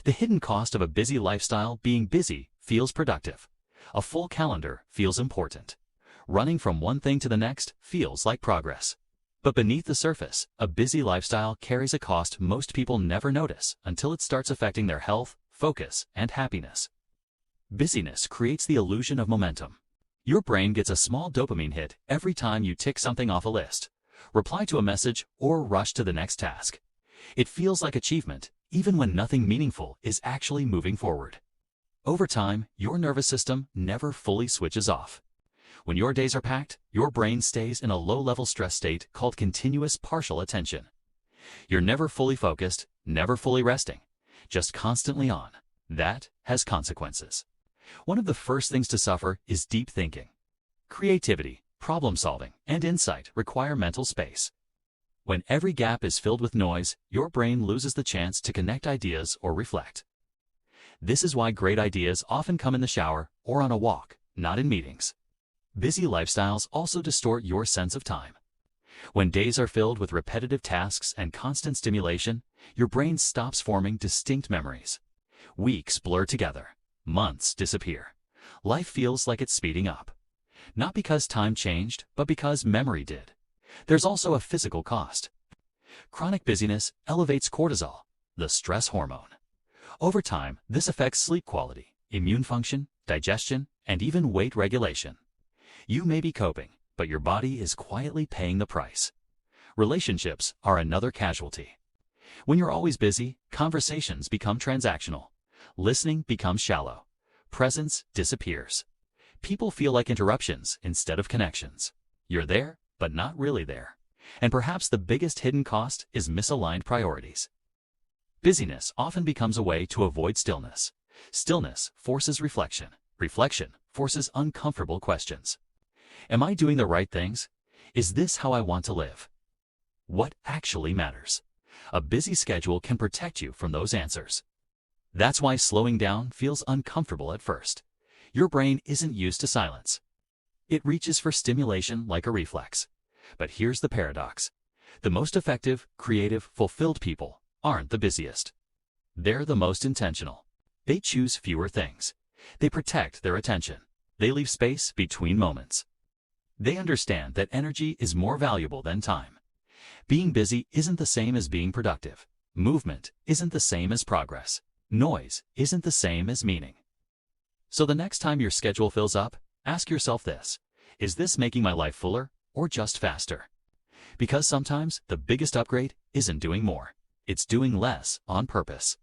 The hidden cost of a busy lifestyle: being busy feels productive. A full calendar feels important. Running from one thing to the next feels like progress. But beneath the surface, a busy lifestyle carries a cost most people never notice until it starts affecting their health, focus, and happiness. Busyness creates the illusion of momentum. Your brain gets a small dopamine hit every time you tick something off a list, reply to a message, or rush to the next task. It feels like achievement, even when nothing meaningful is actually moving forward. Over time, your nervous system never fully switches off. When your days are packed, your brain stays in a low-level stress state called continuous partial attention. You're never fully focused, never fully resting, just constantly on. That has consequences. One of the first things to suffer is deep thinking. Creativity, problem-solving, and insight require mental space. When every gap is filled with noise, your brain loses the chance to connect ideas or reflect. This is why great ideas often come in the shower or on a walk, not in meetings. Busy lifestyles also distort your sense of time. When days are filled with repetitive tasks and constant stimulation, your brain stops forming distinct memories. Weeks blur together. Months disappear. Life feels like it's speeding up. Not because time changed, but because memory did. There's also a physical cost. Chronic busyness elevates cortisol, the stress hormone. Over time, this affects sleep quality, immune function, digestion, and even weight regulation. You may be coping, but your body is quietly paying the price. Relationships are another casualty. When you're always busy, conversations become transactional. Listening becomes shallow. Presence disappears. People feel like interruptions instead of connections. You're there, but not really there. And perhaps the biggest hidden cost is misaligned priorities. Busyness often becomes a way to avoid stillness. Stillness forces reflection. Reflection forces uncomfortable questions. Am I doing the right things? Is this how I want to live? What actually matters? A busy schedule can protect you from those answers. That's why slowing down feels uncomfortable at first. Your brain isn't used to silence. It reaches for stimulation like a reflex. But here's the paradox. The most effective, creative, fulfilled people aren't the busiest. They're the most intentional. They choose fewer things. They protect their attention. They leave space between moments. They understand that energy is more valuable than time. Being busy isn't the same as being productive. Movement isn't the same as progress. Noise isn't the same as meaning. So the next time your schedule fills up, ask yourself this: is this making my life fuller or just faster? Because sometimes the biggest upgrade isn't doing more. It's doing less on purpose.